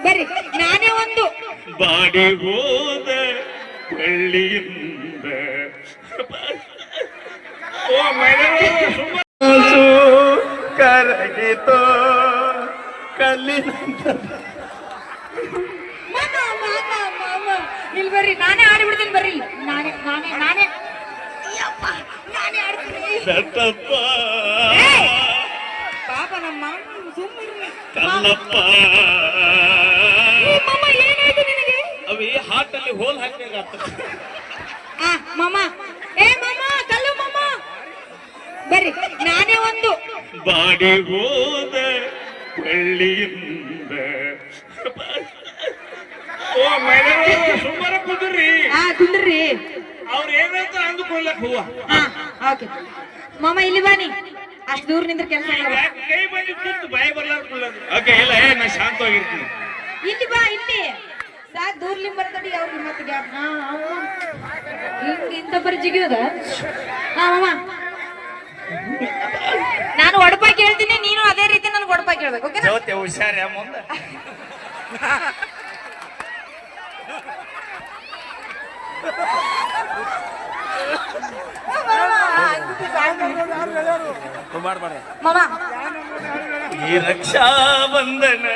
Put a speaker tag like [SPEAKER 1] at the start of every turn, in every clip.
[SPEAKER 1] ಬರ್ರಿ ನಾನೇ ಒಂದು
[SPEAKER 2] ಬಾಡಿ ಹೋದ ಬೆಳ್ಳಿಯಿಂದ ಓ ಮನಸ್ಸು ಕರಗಿತೋ ಕಲ್ಲಿನಂತ
[SPEAKER 1] ಮಾಮ ಮಾಮ ಮಾಮ ಇಲ್ಲಿ ಬರ್ರಿ ನಾನೇ ಆಡಿಬಿಡ್ತೀನಿ ಬರ್ರಿ ನಾನೇ ನಾನೇ ನಾನೇ ಯಪ್ಪ ನಾನೇ ಆಡ್ತೀನಿ
[SPEAKER 2] ದತ್ತಪ್ಪ
[SPEAKER 1] ಪಾಪ ನಮ್ಮ ಮಾಮ ಸುಮ್ಮನೆ
[SPEAKER 2] ಕಲ್ಲಪ್ಪ
[SPEAKER 1] ಮಾಮ ಏನಾಯ್ತು ನಿನಗೆ
[SPEAKER 2] ಅವಿ ಹಾಟಲ್ಲಿ ಹೋಲ್ ಹಾಕ್ಬೇಕಾಗ್ತ
[SPEAKER 1] ಆ ಮಾಮ ಏ ಮಾಮ ಕಲ್ಲು ಮಾಮ ಬರ್ರಿ ನಾನೇ ಒಂದು
[SPEAKER 2] ಬಾಡಿ ಹೋದ ಬೆಳ್ಳಿಯಿಂದ ಓ ಮನೆಯವರು ಸುಮ್ಮನೆ ಕುದ್ರಿ
[SPEAKER 1] ಕುಂದ್ರಿ
[SPEAKER 2] ಅವ್ರು ಏನಂತ ಅಂದುಕೊಳ್ಳಕ್ ಹೂವ
[SPEAKER 1] ಓಕೆ ಮಾಮ ಇಲ್ಲಿ ಬಾನಿ ಅಷ್ಟು ದೂರ ನಿಂದ್ರ ಕೆಲಸ
[SPEAKER 2] ಕೈ ಬಂದು ಕೂತು ಬಾಯಿ ಬರ್ಲಾರ್ಕೊಳ್ಳೋದು ಓಕೆ ಇಲ್ಲ ನಾ ಶಾಂತವಾಗಿರ್ತೀನಿ
[SPEAKER 1] ಇಲ್ಲಿ ಬಾ ಇಲ್ಲಿ ಸಾಕ್ ದೂರ್ಲಿಂಗ್ ಬರ್ತಡಿ ಅವ್ರಿಗೆ ಮತ್ತೆ ಗ್ಯಾಪ್ ಹಿಂಗ ಇಂತ ಬರ ಜಿಗಿಯೋದ ಮಾಮ ನಾನು ಒಡಪ ಕೇಳ್ತೀನಿ ನೀನು ಅದೇ ರೀತಿ ನನ್ಗೆ ಒಡಪ ಕೇಳ್ಬೇಕು ಓಕೆ
[SPEAKER 2] ಜೊತೆ ಹುಷಾರ ಮುಂದೆ
[SPEAKER 1] ಮಾಮ
[SPEAKER 2] ಈ ರಕ್ಷಾ ಬಂಧನ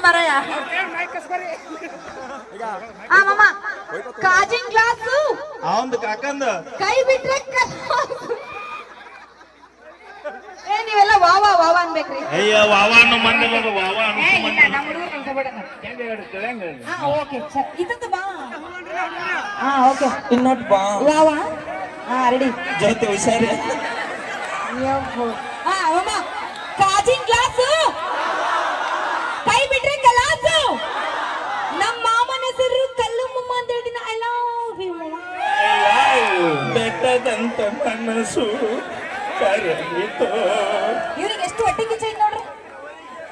[SPEAKER 1] ಮಾರಾಯ ಮಾಮ ಕಾಜಿಂಗ್ ಗ್ಲಾಸು
[SPEAKER 2] ಅವಂದು ಕಾಕಂದ
[SPEAKER 1] ಕೈ ಬಿಟ್ರೆ ಏ ನೀವೆಲ್ಲ ವಾವಾ ವಾವಾ ಅನ್ಬೇಕ್ರಿ
[SPEAKER 2] ಅಯ್ಯ ವಾವಾನು ಮಂದಿ ಬಂದು ವಾವಾ
[SPEAKER 1] ಏ ಇಲ್ಲ ನಮ್ಮ ಹುಡುಗರು ಕಲ್ಸಬೇಡಣ ಓಕೆ ಸರ್ ಇದಂತ ಬಾ ಓಕೆ
[SPEAKER 3] ಇನ್ನೊಟ್ ಬಾ
[SPEAKER 1] ವಾವಾ ರೆಡಿ
[SPEAKER 3] ಜೊತೆ ಹುಷಾರಿ
[SPEAKER 1] ಮಾಮ ಕಾಜಿಂಗ್ ಗ್ಲಾಸು ಕೈ ಬಿಟ್ರೆ ಕಲಾಸು ನಮ್ಮ ಮಾಮನ ಹೆಸರು ಕಲ್ಲು ಮಮ್ಮ ಅಂತ ಹೇಳ್ತೀನಿ ಐ ಲವ್ ಯು
[SPEAKER 2] ಬೆಟ್ಟದಂತ ಮನಸ್ಸು ಕರಗಿತೋ
[SPEAKER 1] ಇವ್ರಿಗೆ ಎಷ್ಟು ಹೊಟ್ಟೆ ಕಿಚ್ಚ ಐತ್ ನೋಡ್ರಿ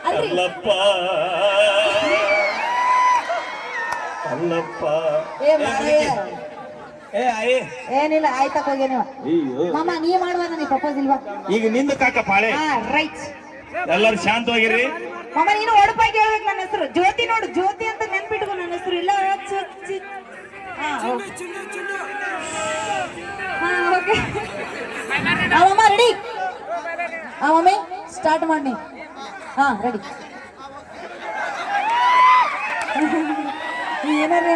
[SPEAKER 1] ಅಲ್ರಿ
[SPEAKER 2] ಅಲ್ಲಪ್ಪ ಅಲ್ಲಪ್ಪ
[SPEAKER 1] ಏ ಮಾರಾಯ
[SPEAKER 3] ಏ ಆಯೇ
[SPEAKER 1] ಏನಿಲ್ಲ ಆಯ್ತಕ್ ಹೋಗ್ಯ ನೀವು ಮಾಮ ನೀ ಮಾಡುವ ನೀ ಪ್ರಪೋಸ್ ಇಲ್ವಾ
[SPEAKER 2] ಈಗ ನಿಂದ ಕಾಕ ಪಾಳೆ
[SPEAKER 1] ರೈಟ್
[SPEAKER 2] ಎಲ್ಲರೂ ಶಾಂತವಾಗಿರಿ
[SPEAKER 1] ಮಾಮ ನೀನು ಒಡಪಾಗಿ ಹೇಳ್ಬೇಕು ನನ್ನ ಹೆಸರು ಜ್ಯೋತಿ ನೋಡು ಜ್ಯೋತಿ ಅಂತ ನೆನ್ಪಿಟ್ಕೊ ನನ್ನ ಹೆಸರು ಇಲ್ಲ ಓಕೆ ಮಾಮ ರೆಡಿ ಮಮ್ಮಿ ಸ್ಟಾರ್ಟ್ ಮಾಡಿ ರೆಡಿ ಏನಾರ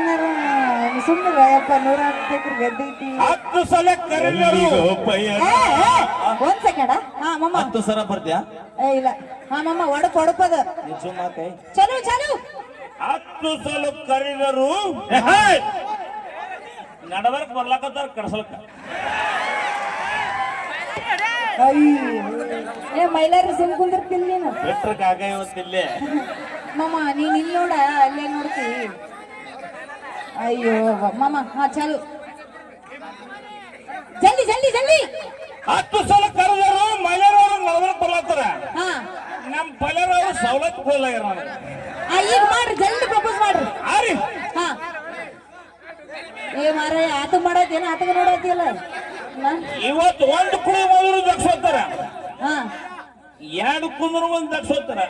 [SPEAKER 1] ಸುಮ್ಮನೆ ಯಪ್ಪ 110 ಗೆದ್ದೈತಿ
[SPEAKER 2] 10 ಸಲ ಕರೆದರು
[SPEAKER 1] ಒಂದ್ ಸೆಕೆಂಡ ಮಮ್ಮ
[SPEAKER 3] 10 ಸಲ ಬರ್ತೀಯಾ
[SPEAKER 1] ಇಲ್ಲ ಮಮ್ಮ ಒಡಪದ ಚಲು ಚಲು
[SPEAKER 2] 10 ಸಲ ಕರೆದರು ನಡವರ್ಕ್ ಬರ್ಲಾಕತ್ತಾರ ಕರ್ಸಲ್ಕ
[SPEAKER 1] ಏ ಮೈಲಾರಿ ಸುಮ್ ಕುಂದಿರ್ತೀನಿ ನೀನು
[SPEAKER 2] ಬೆಟ್ರಕ್ ಆಗ ಇವತ್ತಿಲ್ಲೇ
[SPEAKER 1] ಮಮ್ಮ ನೀನ್ ಇಲ್ಲಿ ನೋಡ ಅಲ್ಲೇ ನೋಡ್ತಿ ಅಯ್ಯೋ ಮಮ್ಮ ಚಲು ಜಲ್ದಿ ಜಲ್ದಿ ಜಲ್ದಿ
[SPEAKER 2] 10 ಸಲ ಕರೆದರು ಮಹಿಳೆಯರು ನಡವರ್ಕ್ ಬರ್ಲಾತ್ತಾರ
[SPEAKER 1] ಹಾ
[SPEAKER 2] ನಮ್ ಪಲ್ಯರವರು ಸವಲತ್ತು ಹೋಗ್ಲಾಗ್ಯಾರ
[SPEAKER 1] ಈಗ ಮಾಡ್ರಿ ಜಲ್ದಿ ಪ್ರಪೋಸ್ ಮಾಡ್ರಿ
[SPEAKER 2] ಆರಿ
[SPEAKER 1] ಹಾ ಏ ಮಾರಾಯ ಆತ ಮಾಡತ್ತೇನ ಆತಗ ನೋಡತ್ತಿಯಲ್ಲ
[SPEAKER 2] ಇವತ್ತು ಒಂದು ಕುಡಿ ಮೊದಲು ದಕ್ಷೋತ್ತಾರ
[SPEAKER 1] ಹಾ
[SPEAKER 2] 2 ಕುಂದ್ರು ಒಂದು ದಕ್ಷೋತ್ತಾರ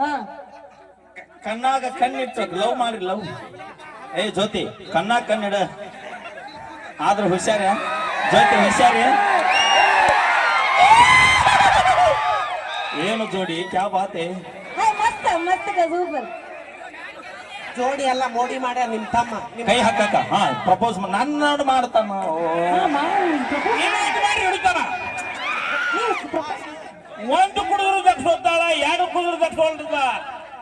[SPEAKER 1] ಹಾ
[SPEAKER 3] ಕಣ್ಣಾಗ ಕಣ್ಣಿಟ್ಟು ಲವ್ ಮಾಡಿ ಲವ್ ಏ ಜ್ಯೋತಿ ಕಣ್ಣಾಗ ಕಣ್ಣಿಡ ಆದ್ರೆ ಹುಷಾರ ಜ್ಯೋತಿ ಹುಷಾರ ಏನು ಜೋಡಿ ಕ್ಯಾ ಬಾತೆ
[SPEAKER 1] ಮಸ್ತ್ ಮಸ್ತ್ ಸೂಪರ್
[SPEAKER 4] ಜೋಡಿ ಎಲ್ಲ ಮೋಡಿ ಮಾಡ್ಯಾರ ನಿಮ್ ತಮ್ಮ
[SPEAKER 3] ಕೈ ಹಾಕಕ್ಕ ಪ್ರಪೋಸ್ ನನ್ನ ಮಾಡ್ತಾನ
[SPEAKER 2] ಹಿಡಿತಾನ ಒಂದು ಕುಡಿದ್ರು ದಕ್ಷೋತ್ತಾಳ 2 ಕುಡಿದ್ರು ದಕ್ಷ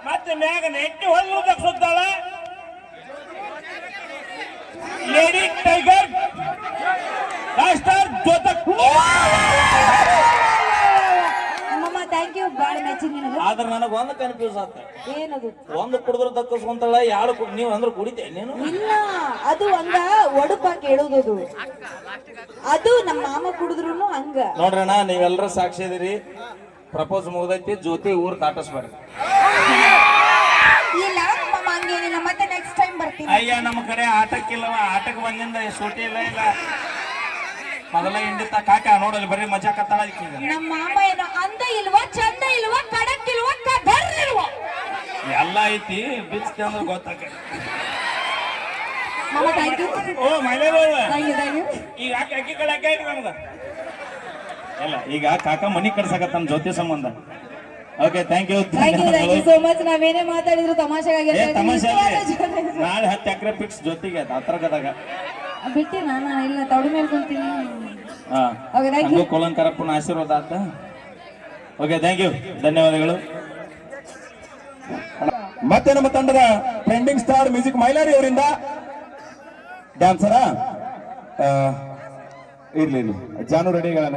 [SPEAKER 2] ಮತ್ತೆ ಮ್ಯಾಗ ನೆಟ್ಟಿ ಹೊಡೆದ್ರು ದಕ್ಷೋತ್ತಾಳ ಲೇಡಿ ಟೈಗರ್ ರಾಸ್ಟಾರ್ ಜೋತಕ್
[SPEAKER 1] ಮಮ್ಮ ಥ್ಯಾಂಕ್ ಯು ಬಾಳ ಮ್ಯಾಚಿಂಗ್ ನಿನಗೆ
[SPEAKER 3] ಆದ್ರೆ ನನಗೆ ಒಂದು ಕನ್ಫ್ಯೂಸ್ ಆತ
[SPEAKER 1] ಏನದು
[SPEAKER 3] ಒಂದು ಕುಡಿದ್ರೆ ದಕ್ಕಸ್ಕೊಂತಾಳ 2 ನೀವು ಅಂದ್ರೆ ಕುಡಿತೆ ನೀನು
[SPEAKER 1] ಇಲ್ಲ ಅದು ಹಂಗ ಒಡಪ ಕೇಳೋದು ಅದು ನಮ್ಮ ಮಾಮ ಕುಡಿದ್ರು ಹಂಗ
[SPEAKER 3] ನೋಡ್ರಣ್ಣ ನೀವೆಲ್ಲರೂ ಸಾಕ್ಷಿ ಇದೀರಿ ಪ್ರಪೋಸ್ ಮುಗ್ದೈತಿ ಜ್ಯೋತಿ ಊರ್ ಕಾಟಿಸ್ಬೇಡ್ರಿ
[SPEAKER 1] ಇಲ್ಲ ಮಾಮ ಹಂಗೇನಿಲ್ಲ ಮತ್ತೆ ನೆಕ್ಸ್ಟ್ ಟೈಮ್ ಬರ್ತೀನಿ
[SPEAKER 2] ಅಯ್ಯ ನಮ್ಮ ಕಡೆ ಆಟಕ್ಕಿಲ್ಲವ ಆಟಕ್ಕೆ ಬಂದಿಂದ ಸೂಟಿ ಇಲ್ಲ ಇಲ್ಲ ಮೊದಲ ಹಿಂಡಿತ ಕಾಕ ನೋಡಲಿ ಬರೀ ಮಜಾ ಕತ್ತಾಳ
[SPEAKER 1] ನಮ್ಮ ಮಾಮ ಏನೋ ಅಂದ ಇಲ್ವಾ ಚಂದ ಇಲ್ವಾ ಕಡಕ್ ಇಲ್ವಾ ಕದರ್
[SPEAKER 2] ಐತಿ ಬಿಚ್ತಿ ಅಂದ್ರೆ ಗೊತ್ತಾಗ
[SPEAKER 1] ಮಾಮ ಥ್ಯಾಂಕ್ ಯು
[SPEAKER 2] ಓ ಮೈಲೇಜ್
[SPEAKER 1] ಥ್ಯಾಂಕ್ ಯು
[SPEAKER 2] ಈಗ ಅಕ್ಕಿ ಕಡೆ ಅಕ್ಕ ಐತಿ ನಮ್ಗ
[SPEAKER 3] ಇಲ್ಲ ಈಗ ಕಾಕ ಮನಿ ಕಟ್ಸಕತ್ತ ನಮ್ಮ ಜೊತೆ ಸಂಬಂಧ okay thank you
[SPEAKER 1] thank you so much ನಾವೇನೇ ಮಾತಾಡಿದ್ರು ತಮಾಷೆಗಾಗಿ
[SPEAKER 3] ಏ ತಮಾಷೆ ನಾಳೆ 10 ಎಕರೆ ಫಿಕ್ಸ್ ಜೊತೆಗೆ ಅತ್ರಗದಾಗ
[SPEAKER 1] ಬಿಟ್ಟಿ ನಾನು ಇಲ್ಲ ತೌಡು ಮೇಲೆ ಕುಂತೀನಿ
[SPEAKER 3] ಹಾ
[SPEAKER 1] Okay, thank you.
[SPEAKER 3] ನಮಗೂ ಕೋಲಂಕರಪ್ಪನ ಆಶೀರ್ವಾದ ಆತ ಓಕೆ ಥ್ಯಾಂಕ್ ಯು ಧನ್ಯವಾದಗಳು
[SPEAKER 5] ಮತ್ತೆ ನಮ್ಮ ತಂಡದ ಟ್ರೆಂಡಿಂಗ್ ಸ್ಟಾರ್ ಮ್ಯೂಸಿಕ್ ಮೈಲಾರಿ ಅವರಿಂದ ಡ್ಯಾನ್ಸರ ಇರ್ಲಿ ಜಾನು ರೆಡಿಗಳನ್ನ